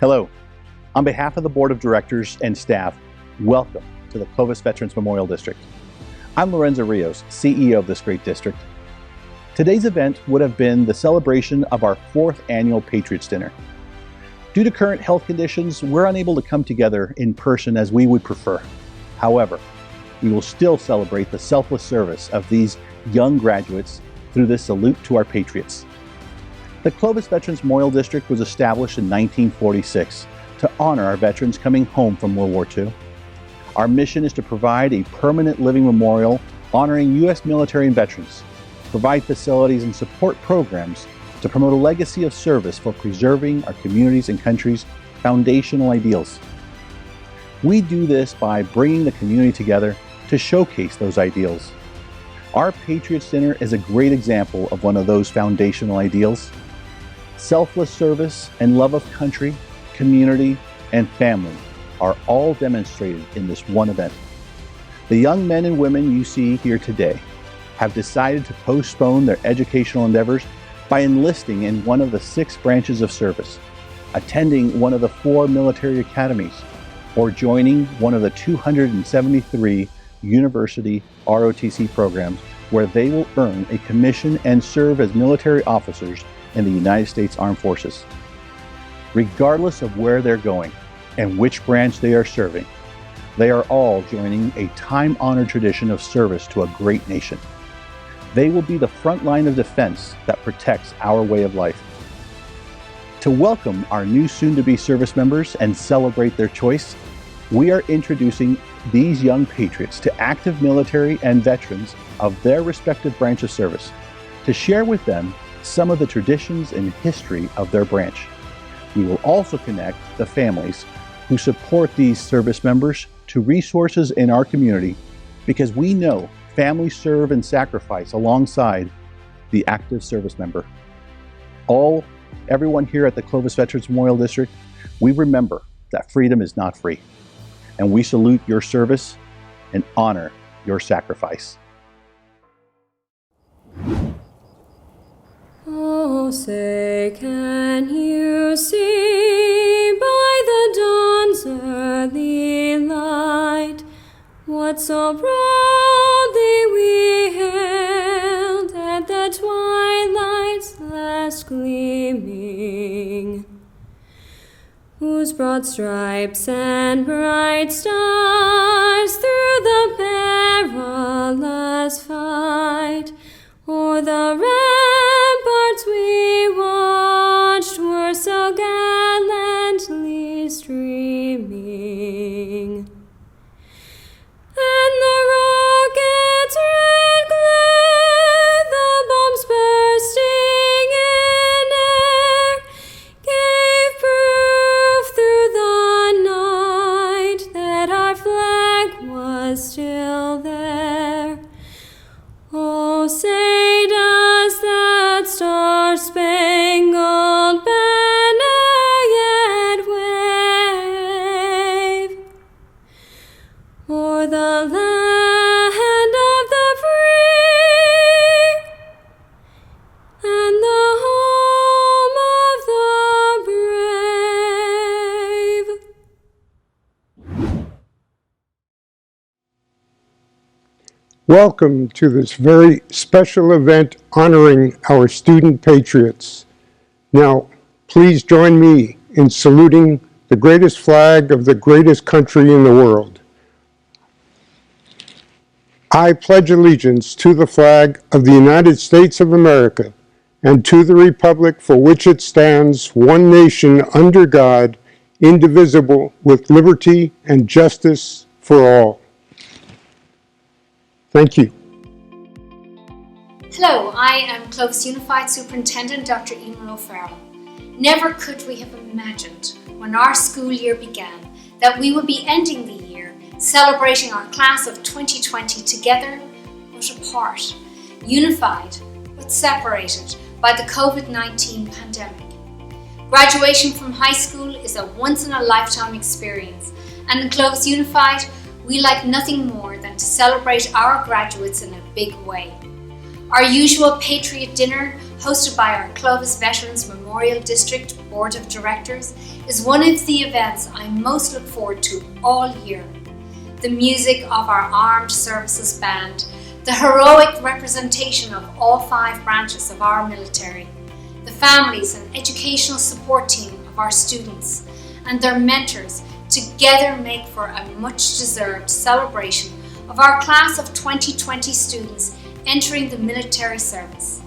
Hello. On behalf of the Board of Directors and staff, welcome to the Clovis Veterans Memorial District. I'm Lorenzo Rios, CEO of this great district. Today's event would have been the celebration of our 4th annual Patriots Dinner. Due to current health conditions, we're unable to come together in person as we would prefer. However, we will still celebrate the selfless service of these young graduates through this salute to our Patriots. The Clovis Veterans Memorial District was established in 1946 to honor our veterans coming home from World War II. Our mission is to provide a permanent living memorial honoring U.S. military and veterans, provide facilities and support programs to promote a legacy of service for preserving our communities and country's foundational ideals. We do this by bringing the community together to showcase those ideals. Our Patriots Dinner is a great example of one of those foundational ideals. Selfless service and love of country, community, and family are all demonstrated in this one event. The young men and women you see here today have decided to postpone their educational endeavors by enlisting in one of the 6 branches of service, attending one of the 4 military academies, or joining one of the 273 university ROTC programs where they will earn a commission and serve as military officers in the United States Armed Forces. Regardless of where they're going and which branch they are serving, they are all joining a time-honored tradition of service to a great nation. They will be the front line of defense that protects our way of life. To welcome our new soon-to-be service members and celebrate their choice, we are introducing these young patriots to active military and veterans of their respective branch of service to share with them some of the traditions and history of their branch. We will also connect the families who support these service members to resources in our community, because we know families serve and sacrifice alongside the active service member. Everyone here at the Clovis Veterans Memorial District, we remember that freedom is not free, and we salute your service and honor your sacrifice. Oh, say, can you see by the dawn's early light what so proudly we hailed at the twilight's last gleaming, whose broad stripes and bright stars through the perilous fight o'er the ramparts we watched were so gallantly streaming. And the rocket's red glare, the bombs bursting in air, gave proof through the night that our flag was still there. Oh, say does that star-spangled banner yet wave o'er the land of the free and the home of the brave? Welcome to this very special event honoring our student patriots. Now, please join me in saluting the greatest flag of the greatest country in the world. I pledge allegiance to the flag of the United States of America and to the republic for which it stands, one nation under God, indivisible, with liberty and justice for all. Thank you. Hello, I am Clovis Unified Superintendent Dr. Eamon O'Farrell. Never could we have imagined when our school year began that we would be ending the year celebrating our class of 2020 together but apart, unified but separated by the COVID-19 pandemic. Graduation from high school is a once-in-a-lifetime experience, and in Clovis Unified, we like nothing more than to celebrate our graduates in a big way. Our usual Patriot dinner hosted by our Clovis Veterans Memorial District Board of Directors, is one of the events I most look forward to all year. The music of our Armed Services Band, the heroic representation of all 5 branches of our military, the families and educational support team of our students, and their mentors together make for a much-deserved celebration of our class of 2020 students entering the military service.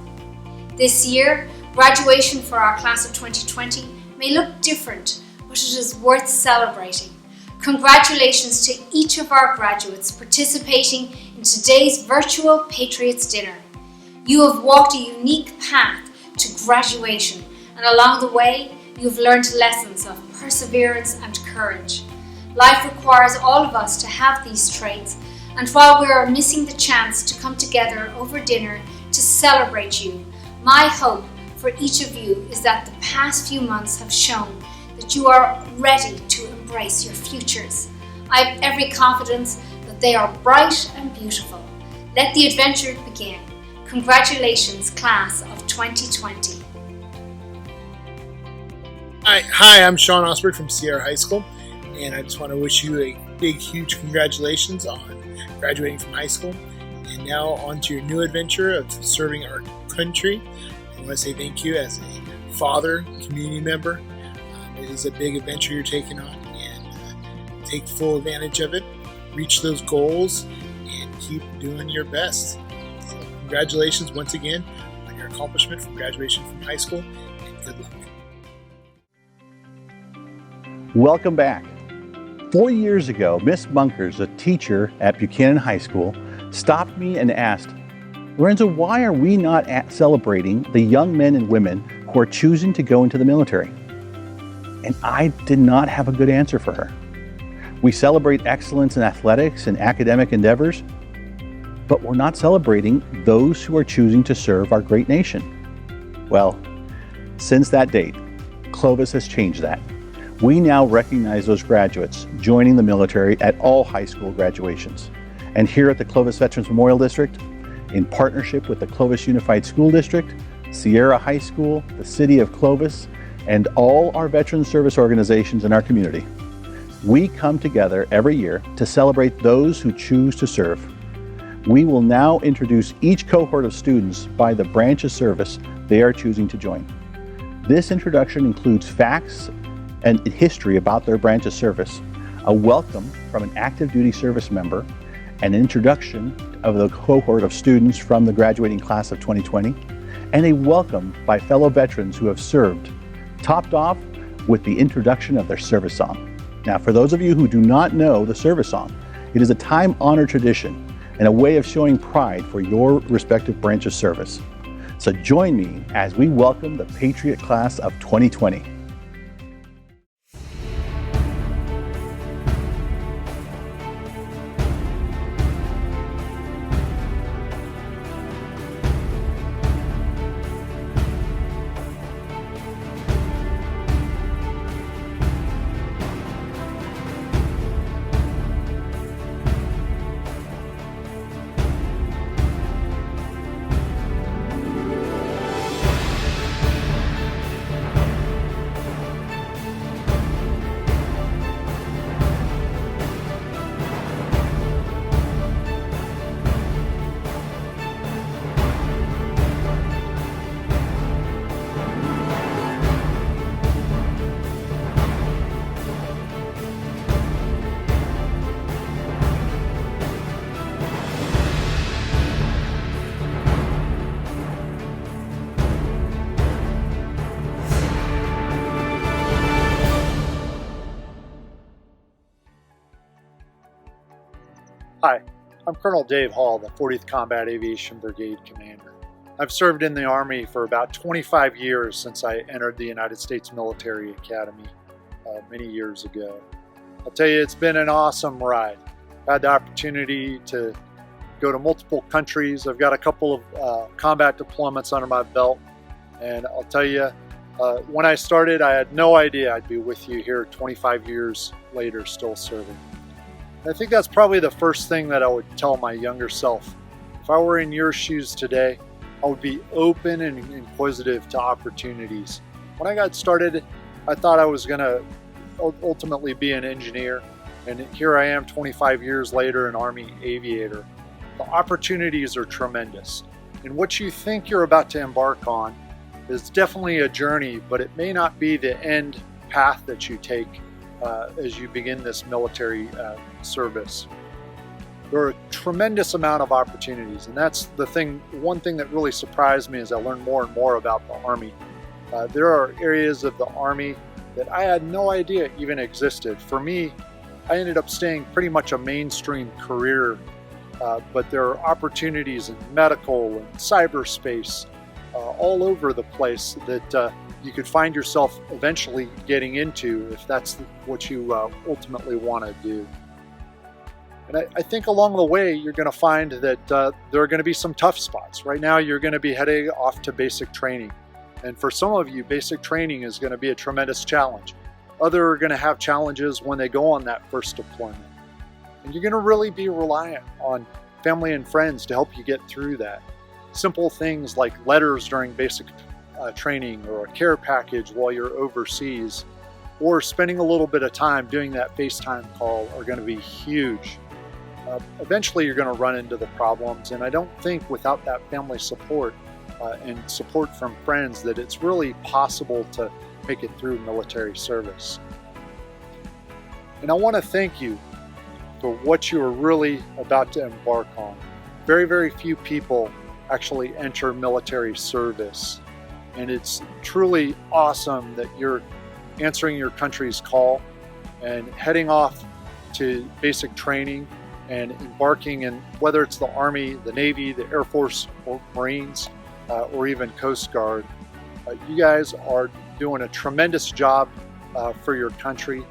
This year, graduation for our class of 2020 may look different, but it is worth celebrating. Congratulations to each of our graduates participating in today's virtual Patriots dinner. You have walked a unique path to graduation, and along the way, you have learned lessons of perseverance and courage. Life requires all of us to have these traits, and while we are missing the chance to come together over dinner to celebrate you, my hope for each of you is that the past few months have shown that you are ready to embrace your futures. I have every confidence that they are bright and beautiful. Let the adventure begin. Congratulations, class of 2020. Hi, I'm Sean Osberg from Sierra High School, and I just want to wish you a big, huge congratulations on graduating from high school and now on to your new adventure of serving our country. I want to say thank you as a father, community member. It is a big adventure you're taking on, and take full advantage of it, reach those goals, and keep doing your best. So congratulations once again on your accomplishment from graduation from high school, and good luck. Welcome back. 4 years ago, Miss Bunkers, a teacher at Buchanan High School, stopped me and asked, "Lorenzo, why are we not celebrating the young men and women who are choosing to go into the military?" And I did not have a good answer for her. We celebrate excellence in athletics and academic endeavors, but we're not celebrating those who are choosing to serve our great nation. Well, since that date, Clovis has changed that. We now recognize those graduates joining the military at all high school graduations. And here at the Clovis Veterans Memorial District, in partnership with the Clovis Unified School District, Sierra High School, the City of Clovis, and all our veteran service organizations in our community, we come together every year to celebrate those who choose to serve. We will now introduce each cohort of students by the branch of service they are choosing to join. This introduction includes facts and history about their branch of service, a welcome from an active duty service member, an introduction of the cohort of students from the graduating class of 2020, and a welcome by fellow veterans who have served, topped off with the introduction of their service song. Now, for those of you who do not know the service song, it is a time-honored tradition and a way of showing pride for your respective branch of service. So join me as we welcome the Patriot class of 2020. Hi, I'm Colonel Dave Hall, the 40th Combat Aviation Brigade Commander. I've served in the Army for about 25 years since I entered the United States Military Academy many years ago. I'll tell you, it's been an awesome ride. I've had the opportunity to go to multiple countries. I've got a couple of combat deployments under my belt, and I'll tell you, when I started, I had no idea I'd be with you here 25 years later, still serving. I think that's probably the first thing that I would tell my younger self. If I were in your shoes today, I would be open and inquisitive to opportunities. When I got started, I thought I was going to ultimately be an engineer, and here I am 25 years later, an Army aviator. The opportunities are tremendous, and what you think you're about to embark on is definitely a journey, but it may not be the end path that you take as you begin this military service. There are a tremendous amount of opportunities, and that's the thing. One thing that really surprised me as I learned more and more about the Army. There are areas of the Army that I had no idea even existed. For me, I ended up staying pretty much a mainstream career, but there are opportunities in medical and cyberspace all over the place that you could find yourself eventually getting into if that's what you ultimately want to do. And I think along the way, you're going to find that there are going to be some tough spots. Right now, you're going to be heading off to basic training. And for some of you, basic training is going to be a tremendous challenge. Others are going to have challenges when they go on that first deployment. And you're going to really be reliant on family and friends to help you get through that. Simple things like letters during basic training, or a care package while you're overseas, or spending a little bit of time doing that FaceTime call are going to be huge. Eventually you're going to run into the problems, and I don't think without that family support and support from friends that it's really possible to make it through military service. And I want to thank you for what you are really about to embark on. Very, very few people actually enter military service, and it's truly awesome that you're answering your country's call and heading off to basic training and embarking in, whether it's the Army, the Navy, the Air Force, or Marines, or even Coast Guard. You guys are doing a tremendous job for your country,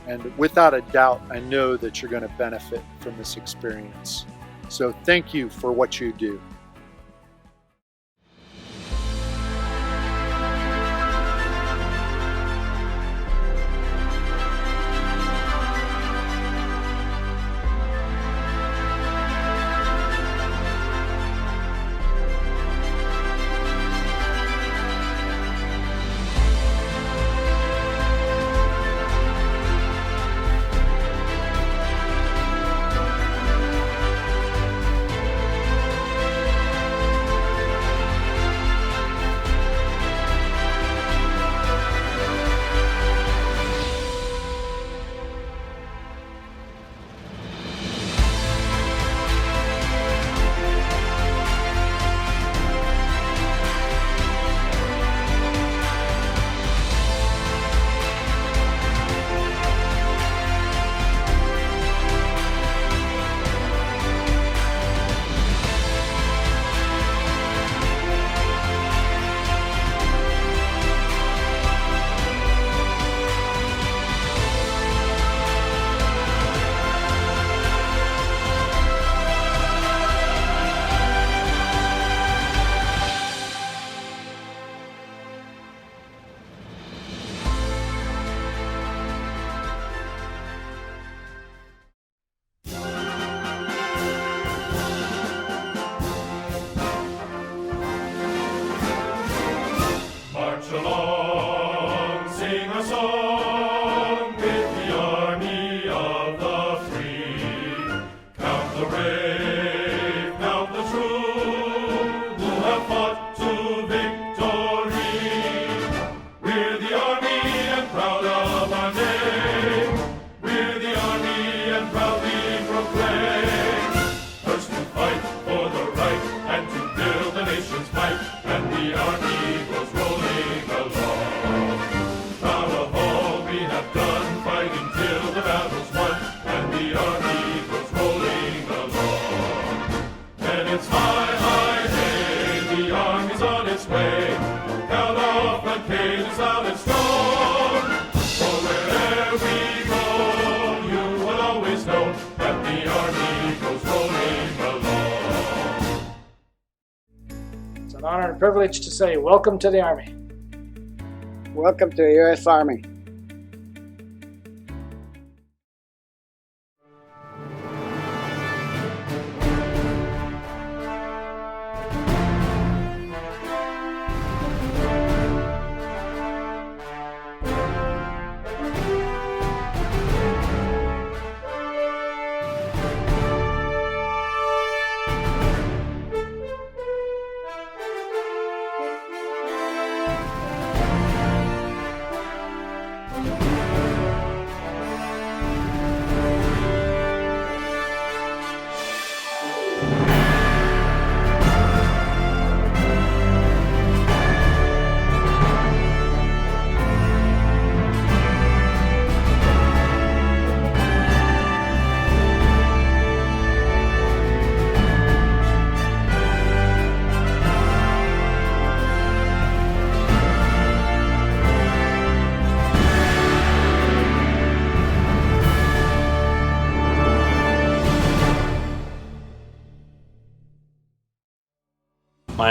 and without a doubt, I know that you're going to benefit from this experience. So thank you for what you do. An honor and privilege to say welcome to the Army. Welcome to the U.S. Army.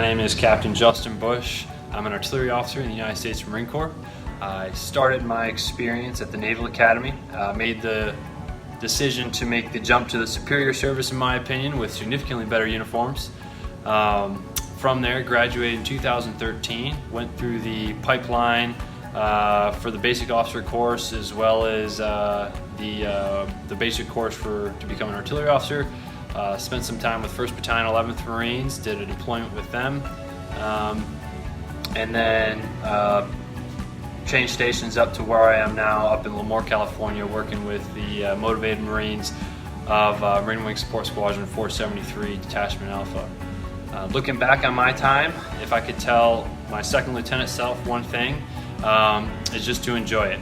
My name is Captain Justin Bush. I'm an artillery officer in the United States Marine Corps. I started my experience at the Naval Academy, made the decision to make the jump to the superior service, in my opinion, with significantly better uniforms. From there, graduated in 2013, went through the pipeline for the basic officer course, as well as the basic course to become an artillery officer. Spent some time with 1st Battalion 11th Marines, did a deployment with them, and then changed stations up to where I am now, up in Lemoore, California, working with the motivated Marines of Marine Wing Support Squadron 473 Detachment Alpha. Looking back on my time, if I could tell my second lieutenant self one thing, is just to enjoy it.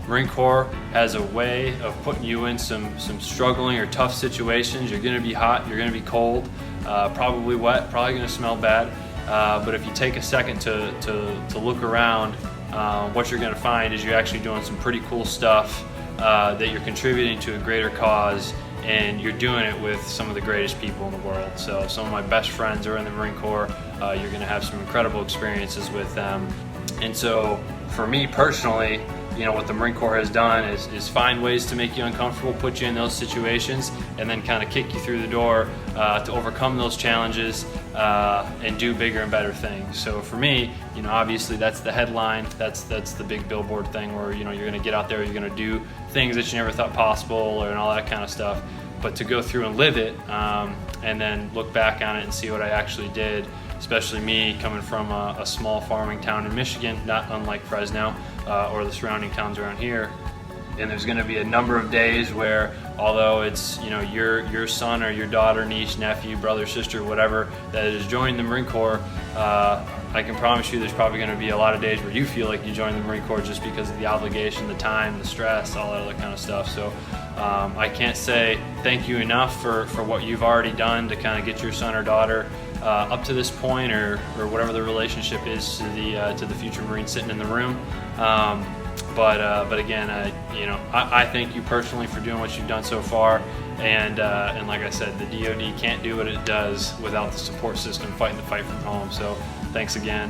Marine Corps has a way of putting you in some struggling or tough situations. You're going to be hot, you're going to be cold, probably wet, probably going to smell bad. But if you take a second to look around, what you're going to find is you're actually doing some pretty cool stuff, that you're contributing to a greater cause, and you're doing it with some of the greatest people in the world. So some of my best friends are in the Marine Corps. You're going to have some incredible experiences with them. And so for me personally, what the Marine Corps has done is find ways to make you uncomfortable, put you in those situations, and then kind of kick you through the door to overcome those challenges and do bigger and better things. So for me, obviously that's the headline, that's the big billboard thing where you're going to get out there, you're going to do things that you never thought possible and all that kind of stuff. But to go through and live it, and then look back on it and see what I actually did, especially me coming from a small farming town in Michigan, not unlike Fresno or the surrounding towns around here. And there's going to be a number of days where, although it's your son or your daughter, niece, nephew, brother, sister, whatever that has joined the Marine Corps, I can promise you there's probably going to be a lot of days where you feel like you joined the Marine Corps just because of the obligation, the time, the stress, all that other kind of stuff. So I can't say thank you enough for what you've already done to kind of get your son or daughter up to this point, or whatever the relationship is to the future Marine sitting in the room. But again, I thank you personally for doing what you've done so far, and like I said, the DoD can't do what it does without the support system fighting the fight from home. So thanks again.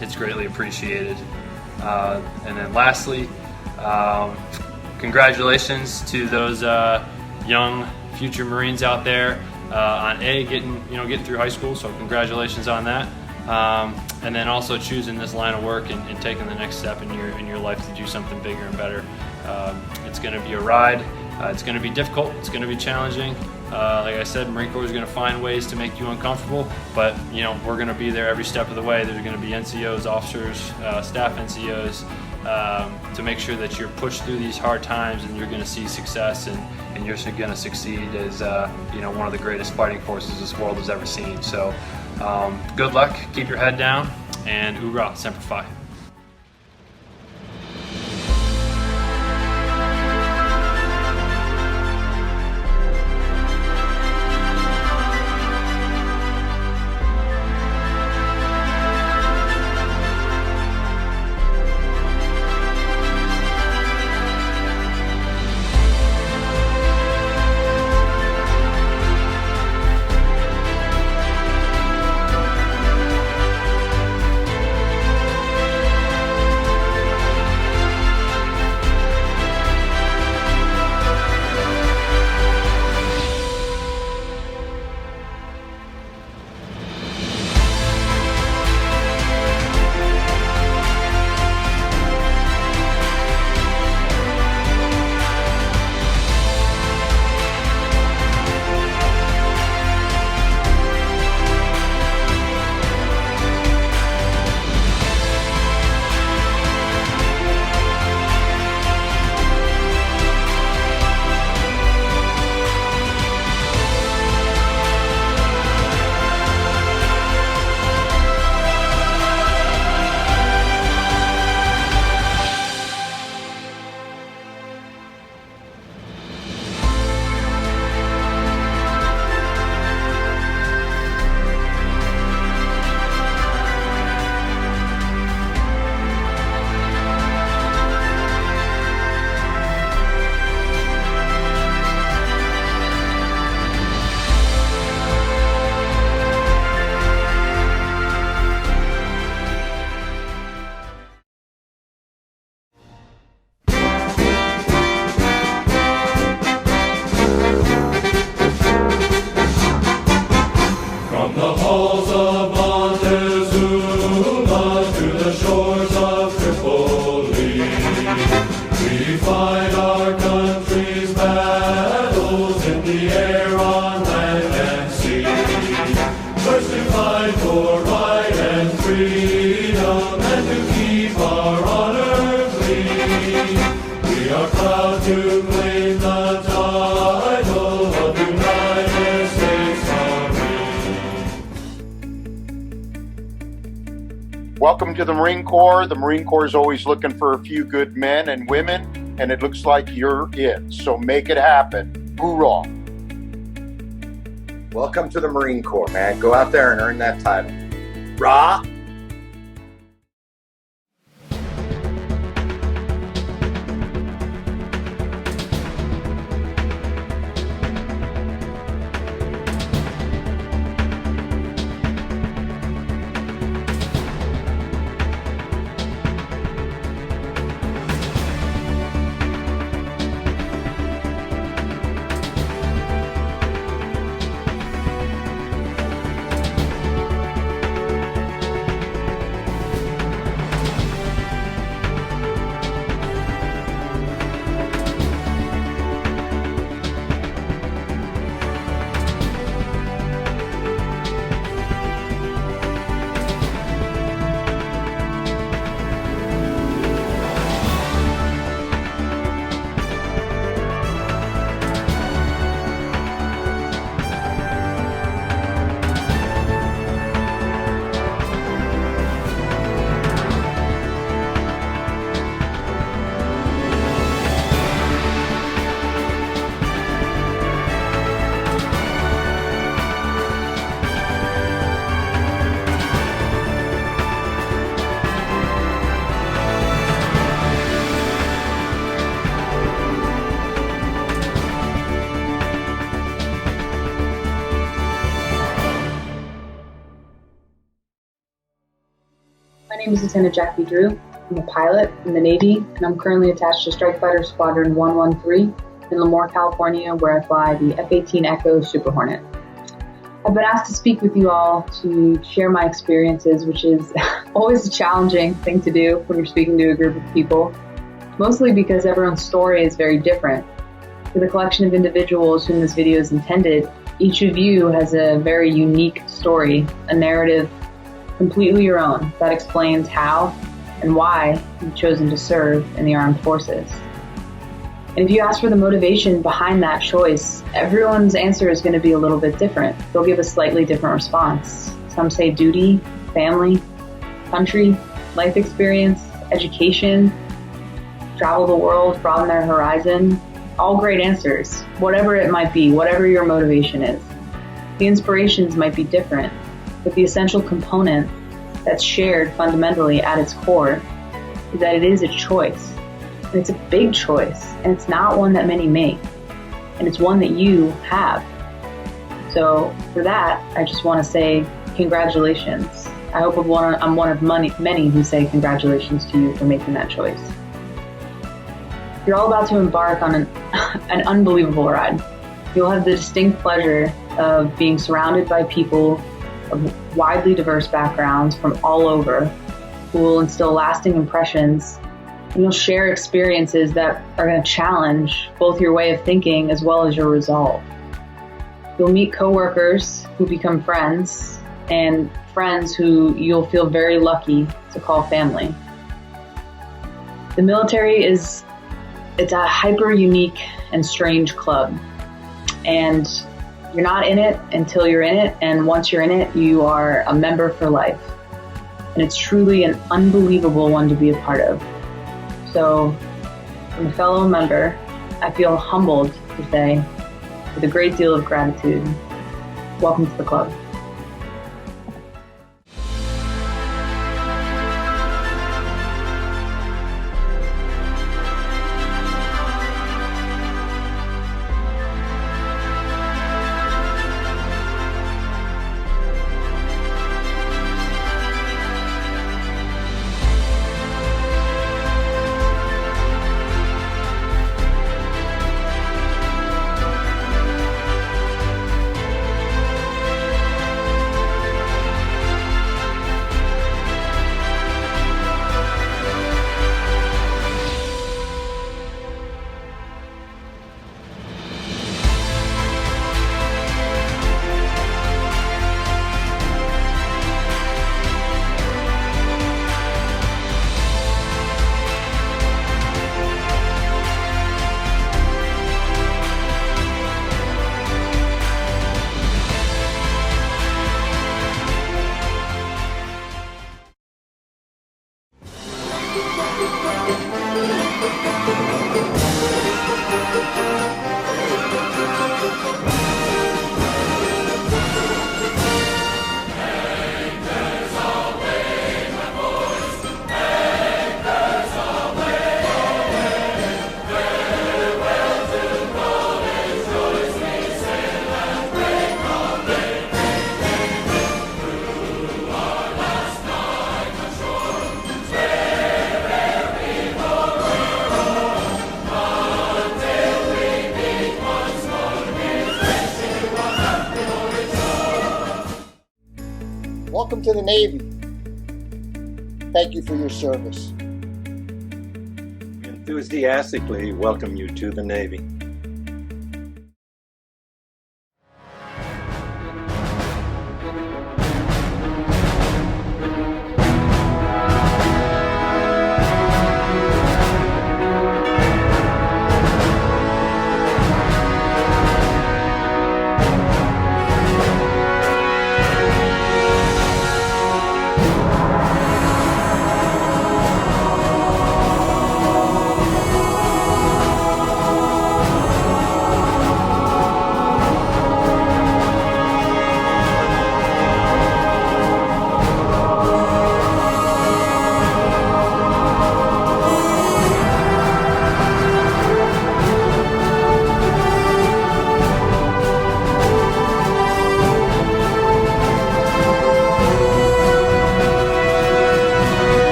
It's greatly appreciated. And then lastly, congratulations to those young future Marines out there on getting through high school. So congratulations on that. And then also choosing this line of work and taking the next step in your life to do something bigger and better. It's going to be a ride. It's going to be difficult. It's going to be challenging. Like I said, Marine Corps is going to find ways to make you uncomfortable, but we're going to be there every step of the way. There's going to be NCOs, officers, staff NCOs, to make sure that you're pushed through these hard times and you're going to see success, and you're going to succeed as one of the greatest fighting forces this world has ever seen. So good luck, keep your head down, and hoorah, Semper Fi. walls of Montezuma to the shores of Tripoli. We fight our country's battles in the air, on land and sea. First to fight for right and freedom, and to keep our honor clean. We are proud to claim the title of United States Army. Welcome to the Marine Corps. The Marine Corps is always looking for a few good men and women, and it looks like you're it. So make it happen. Hoorah! Welcome to the Marine Corps, man. Go out there and earn that title. Rah! My name is Lieutenant Jackie Drew. I'm a pilot in the Navy, and I'm currently attached to Strike Fighter Squadron 113 in Lemoore, California, where I fly the F-18 Echo Super Hornet. I've been asked to speak with you all to share my experiences, which is always a challenging thing to do when you're speaking to a group of people, mostly because everyone's story is very different. For the collection of individuals whom this video is intended, each of you has a very unique story, a narrative completely your own that explains how and why you've chosen to serve in the armed forces. And if you ask for the motivation behind that choice, everyone's answer is going to be a little bit different. They'll give a slightly different response. Some say duty, family, country, life experience, education, travel the world, broaden their horizon. All great answers, whatever it might be, whatever your motivation is. The inspirations might be different, but the essential component that's shared fundamentally at its core is that it is a choice. And it's a big choice, and it's not one that many make. And it's one that you have. So for that, I just want to say congratulations. I hope I'm one of many who say congratulations to you for making that choice. You're all about to embark on an unbelievable ride. You'll have the distinct pleasure of being surrounded by people of widely diverse backgrounds from all over who will instill lasting impressions, and you'll share experiences that are going to challenge both your way of thinking as well as your resolve. You'll meet coworkers who become friends, and friends who you'll feel very lucky to call family. The military it's a hyper unique and strange club, and you're not in it until you're in it, and once you're in it, you are a member for life. And it's truly an unbelievable one to be a part of. So, from a fellow member, I feel humbled to say, with a great deal of gratitude, welcome to the club. Welcome to the Navy. Thank you for your service. We enthusiastically welcome you to the Navy.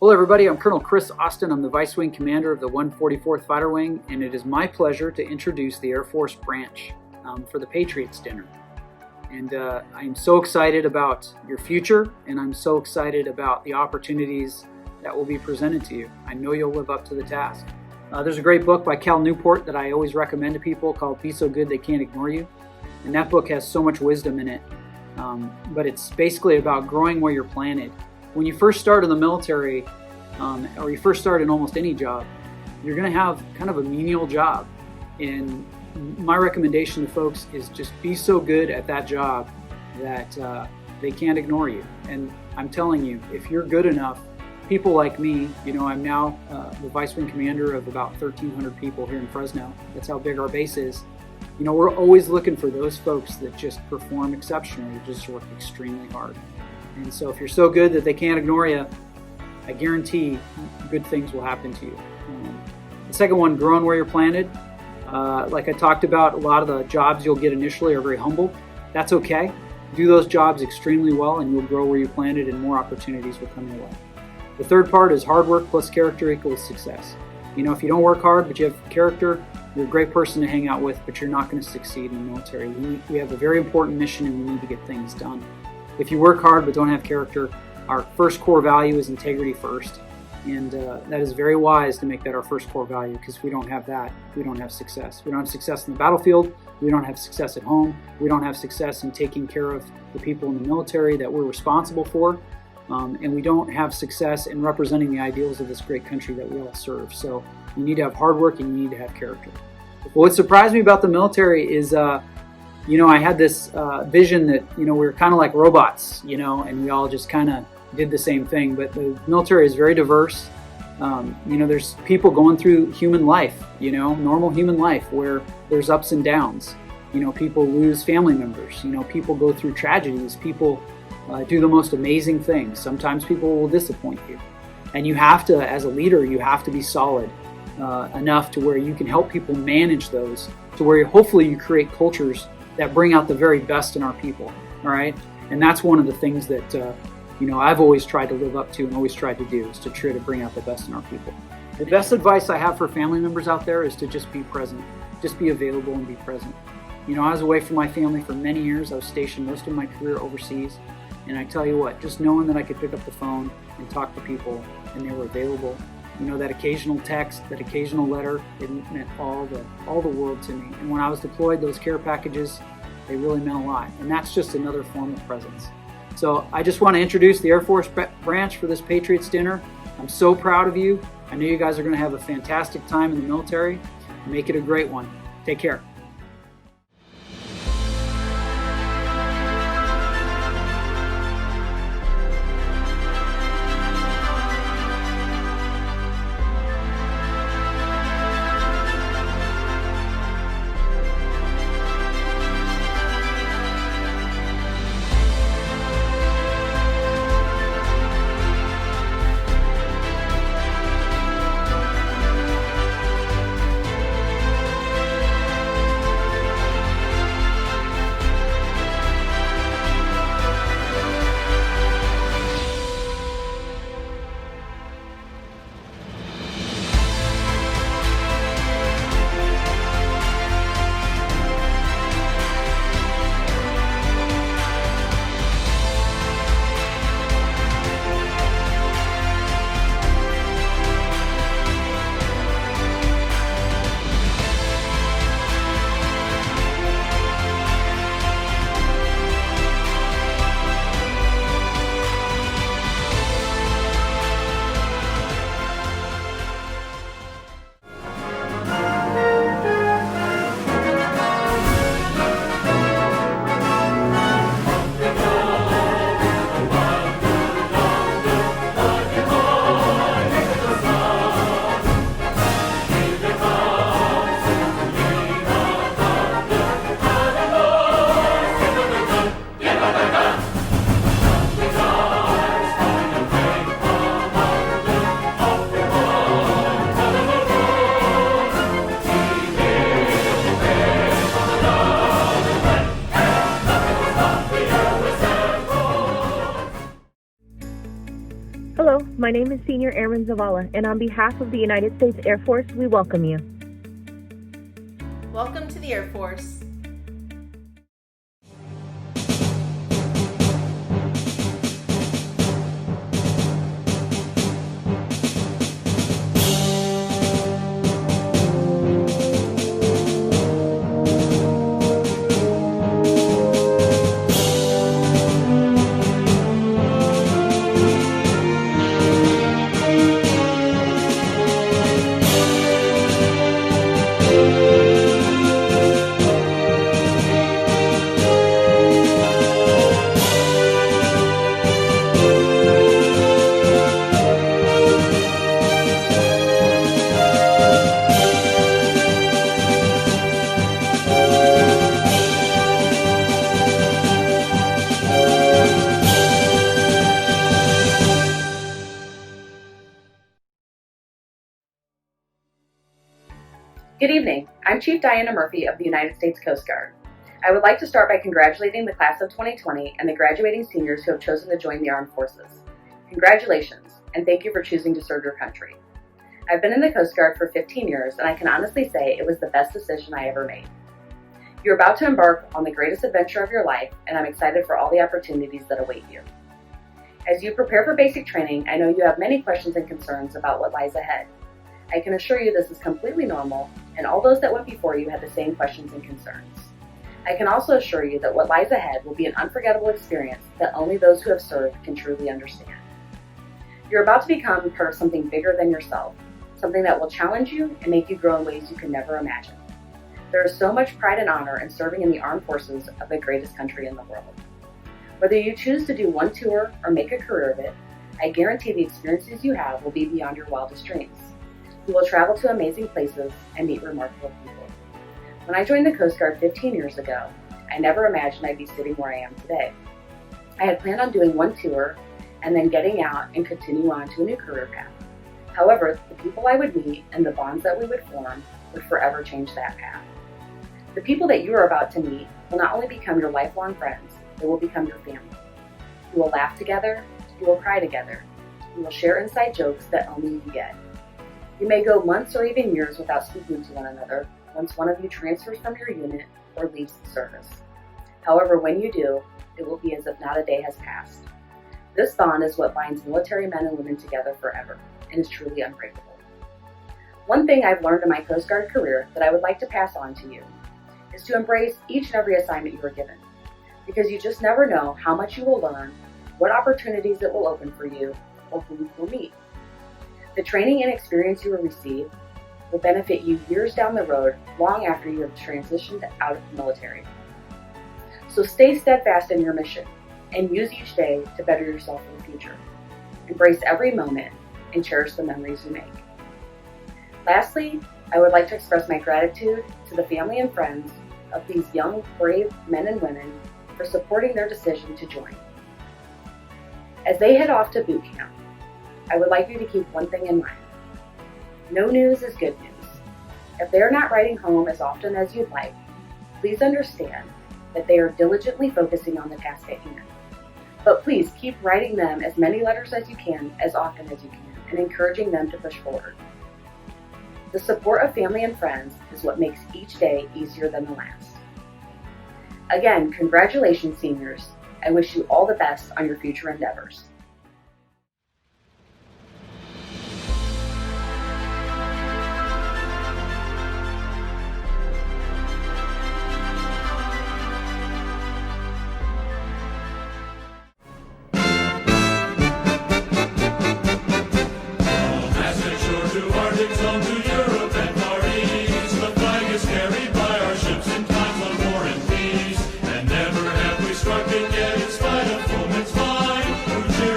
Hello everybody, I'm Colonel Chris Austin. I'm the Vice Wing Commander of the 144th Fighter Wing, and it is my pleasure to introduce the Air Force branch for the Patriots dinner. And I'm so excited about your future, and I'm so excited about the opportunities that will be presented to you. I know you'll live up to the task. There's a great book by Cal Newport that I always recommend to people called Be So Good They Can't Ignore You. And that book has so much wisdom in it, but it's basically about growing where you're planted. When you first start in the military, or you first start in almost any job, you're going to have kind of a menial job. And my recommendation to folks is just be so good at that job that they can't ignore you. And I'm telling you, if you're good enough, people like me, I'm now the Vice Wing Commander of about 1,300 people here in Fresno. That's how big our base is. We're always looking for those folks that just perform exceptionally, just work extremely hard. And so if you're so good that they can't ignore you, I guarantee good things will happen to you. The second one, growing where you're planted. Like I talked about, a lot of the jobs you'll get initially are very humble. That's okay. Do those jobs extremely well and you'll grow where you planted and more opportunities will come your way. The third part is hard work plus character equals success. If you don't work hard but you have character, you're a great person to hang out with, but you're not going to succeed in the military. We have a very important mission and we need to get things done. If you work hard but don't have character, our first core value is integrity first. And that is very wise to make that our first core value, because if we don't have that, we don't have success. We don't have success in the battlefield. We don't have success at home. We don't have success in taking care of the people in the military that we're responsible for. And we don't have success in representing the ideals of this great country that we all serve. So you need to have hard work and you need to have character. What surprised me about the military is I had this vision that, we were kind of like robots, and we all just kind of did the same thing. But the military is very diverse. There's people going through human life, normal human life where there's ups and downs. People lose family members. People go through tragedies. People do the most amazing things. Sometimes people will disappoint you. And you have to, as a leader, you have to be solid enough to where you can help people manage those, to where hopefully you create cultures that bring out the very best in our people, all right? And that's one of the things that, I've always tried to live up to and always tried to do, is to try to bring out the best in our people. The best advice I have for family members out there is to just be present, just be available and be present. I was away from my family for many years. I was stationed most of my career overseas. And I tell you what, just knowing that I could pick up the phone and talk to people and they were available, that occasional text, that occasional letter, it meant all the world to me. And when I was deployed, those care packages, they really meant a lot. And that's just another form of presence. So I just want to introduce the Air Force branch for this Patriots dinner. I'm so proud of you. I know you guys are going to have a fantastic time in the military. Make it a great one. Take care. my name is Senior Airman Zavala, and on behalf of the United States Air Force, we welcome you. Welcome to the Air Force. Good evening. I'm Chief Diana Murphy of the United States Coast Guard. I would like to start by congratulating the class of 2020 and the graduating seniors who have chosen to join the Armed Forces. Congratulations, and thank you for choosing to serve your country. I've been in the Coast Guard for 15 years, and I can honestly say it was the best decision I ever made. You're about to embark on the greatest adventure of your life, and I'm excited for all the opportunities that await you. As you prepare for basic training, I know you have many questions and concerns about what lies ahead. I can assure you this is completely normal, and all those that went before you had the same questions and concerns. I can also assure you that what lies ahead will be an unforgettable experience that only those who have served can truly understand. You're about to become part of something bigger than yourself, something that will challenge you and make you grow in ways you could never imagine. There is so much pride and honor in serving in the armed forces of the greatest country in the world. Whether you choose to do one tour or make a career of it, I guarantee the experiences you have will be beyond your wildest dreams. You will travel to amazing places and meet remarkable people. When I joined the Coast Guard 15 years ago, I never imagined I'd be sitting where I am today. I had planned on doing one tour and then getting out and continue on to a new career path. However, the people I would meet and the bonds that we would form would forever change that path. The people that you are about to meet will not only become your lifelong friends, they will become your family. You will laugh together, you will cry together, you will share inside jokes that only you get. You may go months or even years without speaking to one another once one of you transfers from your unit or leaves the service. However, when you do, it will be as if not a day has passed. This bond is what binds military men and women together forever and is truly unbreakable. One thing I've learned in my Coast Guard career that I would like to pass on to you is to embrace each and every assignment you are given, because you just never know how much you will learn, what opportunities it will open for you, or who you will meet. The training and experience you will receive will benefit you years down the road, long after you have transitioned out of the military. So stay steadfast in your mission and use each day to better yourself in the future. Embrace every moment and cherish the memories you make. Lastly, I would like to express my gratitude to the family and friends of these young, brave men and women for supporting their decision to join. As they head off to boot camp, I would like you to keep one thing in mind. No news is good news. If they are not writing home as often as you'd like, please understand that they are diligently focusing on the task at hand. But please keep writing them as many letters as you can, as often as you can, and encouraging them to push forward. The support of family and friends is what makes each day easier than the last. Again, congratulations, seniors. I wish you all the best on your future endeavors. Struck it yet in spite of foeman's fire, who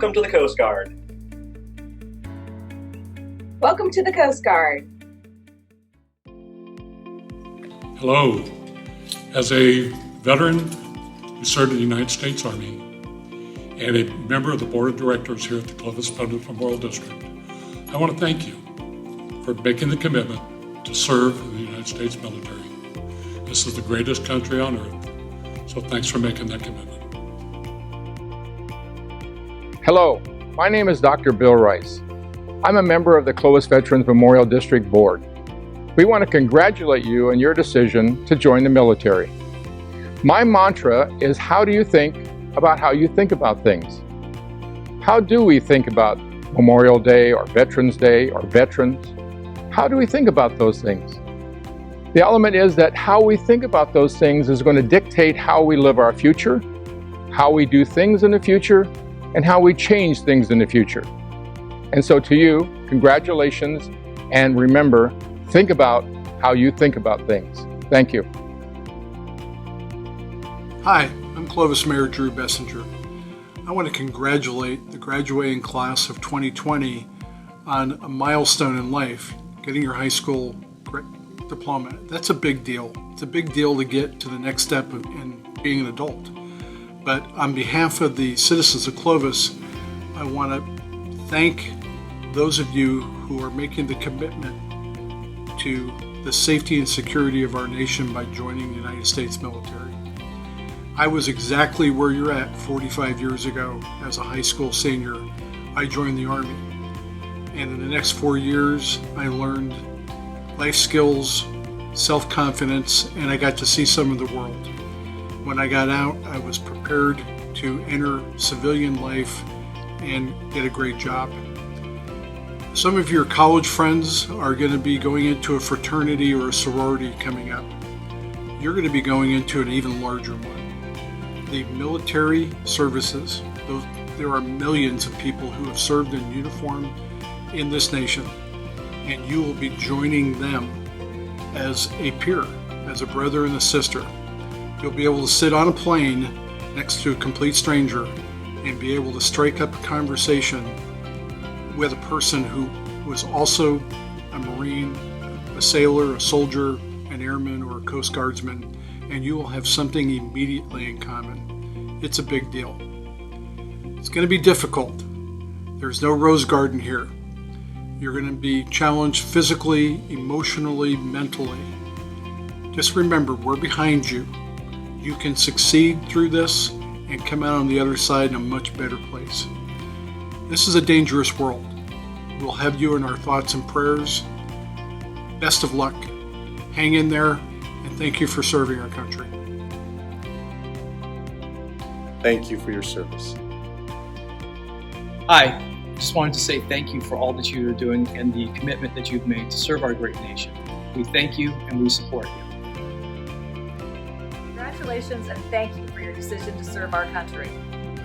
Welcome to the Coast Guard. Welcome to the Coast Guard. Hello. As a veteran who served in the United States Army and a member of the Board of Directors here at the Clovis Veterans Memorial District, I want to thank you for making the commitment to serve in the United States military. This is the greatest country on earth, so thanks for making that commitment. Hello, my name is Dr. Bill Rice. I'm a member of the Clovis Veterans Memorial District Board. We want to congratulate you on your decision to join the military. My mantra is, how do you think about how you think about things? How do we think about Memorial Day or Veterans Day or veterans? How do we think about those things? The element is that how we think about those things is going to dictate how we live our future, how we do things in the future, and how we change things in the future. And so to you, congratulations, and remember, think about how you think about things. Thank you. Hi, I'm Clovis Mayor Drew Bessinger. I want to congratulate the graduating class of 2020 on a milestone in life, getting your high school diploma. That's a big deal. It's a big deal to get to the next step in being an adult. But on behalf of the citizens of Clovis, I want to thank those of you who are making the commitment to the safety and security of our nation by joining the United States military. I was exactly where you're at 45 years ago as a high school senior. I joined the Army. And in the next 4 years, I learned life skills, self-confidence, and I got to see some of the world. When I got out, I was prepared to enter civilian life and get a great job. Some of your college friends are going to be going into a fraternity or a sorority coming up. You're going to be going into an even larger one. The military services, there are millions of people who have served in uniform in this nation, and you will be joining them as a peer, as a brother and a sister. You'll be able to sit on a plane next to a complete stranger and be able to strike up a conversation with a person who was also a Marine, a sailor, a soldier, an airman, or a Coast Guardsman, and you will have something immediately in common. It's a big deal. It's going to be difficult. There's no rose garden here. You're going to be challenged physically, emotionally, mentally. Just remember, we're behind you. You can succeed through this and come out on the other side in a much better place. This is a dangerous world. We'll have you in our thoughts and prayers. Best of luck. Hang in there, and thank you for serving our country. Thank you for your service. Hi. Just wanted to say thank you for all that you are doing and the commitment that you've made to serve our great nation. We thank you and we support you. Congratulations and thank you for your decision to serve our country.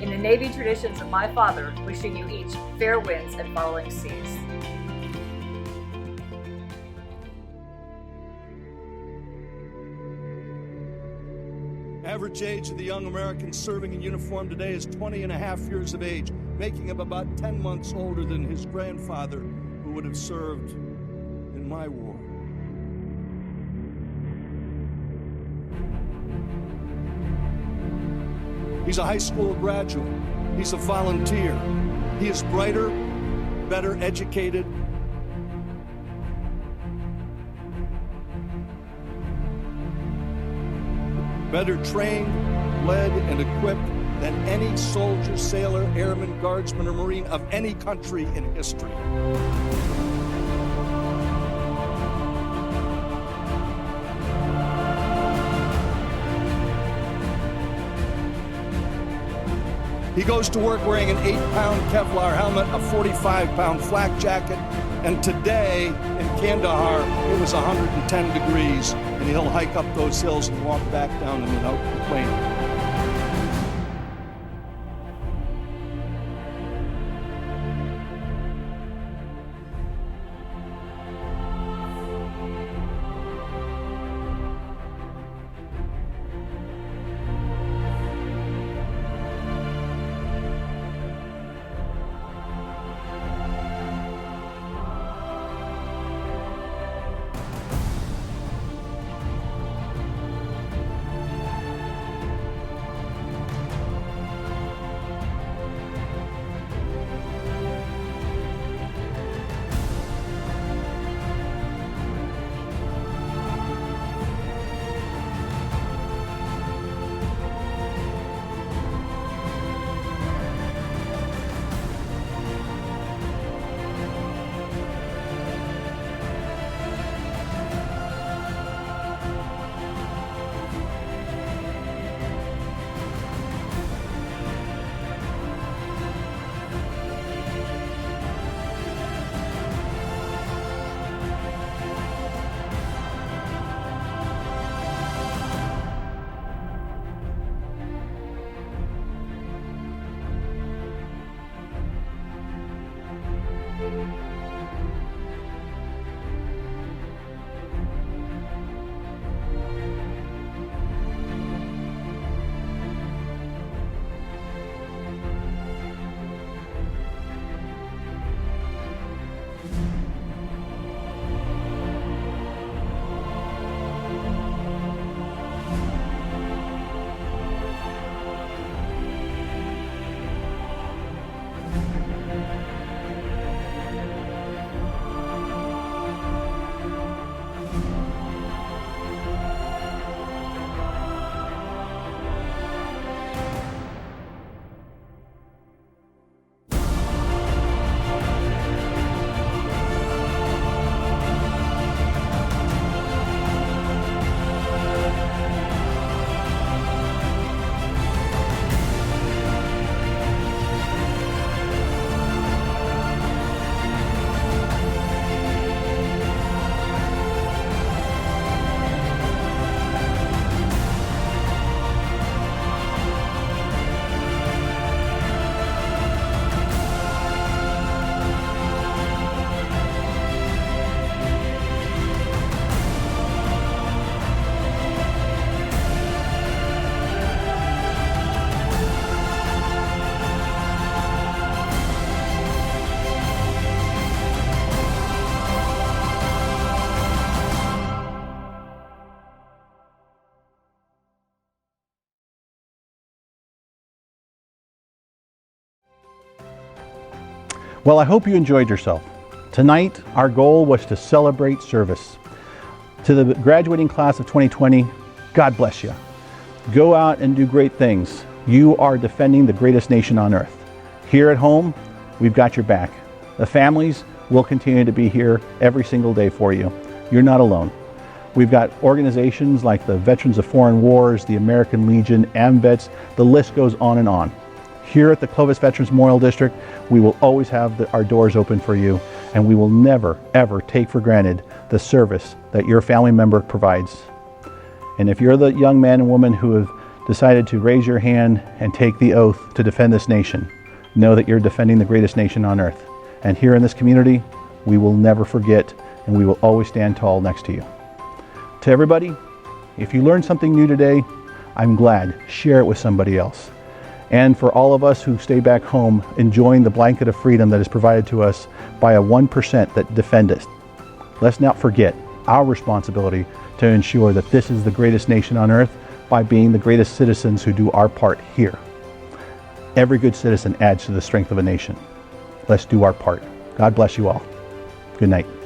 In the Navy traditions of my father, wishing you each fair winds and following seas. Average age of the young American serving in uniform today is 20 and a half years of age, making him about 10 months older than his grandfather, who would have served in my war. He's a high school graduate. He's a volunteer. He is brighter, better educated, better trained, led, and equipped than any soldier, sailor, airman, guardsman, or Marine of any country in history. He goes to work wearing an 8-pound Kevlar helmet, a 45-pound flak jacket, and today in Kandahar, it was 110 degrees, and he'll hike up those hills and walk back down them without complaining. Well, I hope you enjoyed yourself. Tonight, our goal was to celebrate service. To the graduating class of 2020, God bless you. Go out and do great things. You are defending the greatest nation on earth. Here at home, we've got your back. The families will continue to be here every single day for you. You're not alone. We've got organizations like the Veterans of Foreign Wars, the American Legion, AMVETS, the list goes on and on. Here at the Clovis Veterans Memorial District, we will always have our doors open for you, and we will never, ever take for granted the service that your family member provides. And if you're the young man and woman who have decided to raise your hand and take the oath to defend this nation, know that you're defending the greatest nation on earth. And here in this community, we will never forget, and we will always stand tall next to you. To everybody, if you learned something new today, I'm glad. Share it with somebody else. And for all of us who stay back home, enjoying the blanket of freedom that is provided to us by a 1% that defend us, let's not forget our responsibility to ensure that this is the greatest nation on earth by being the greatest citizens who do our part here. Every good citizen adds to the strength of a nation. Let's do our part. God bless you all. Good night.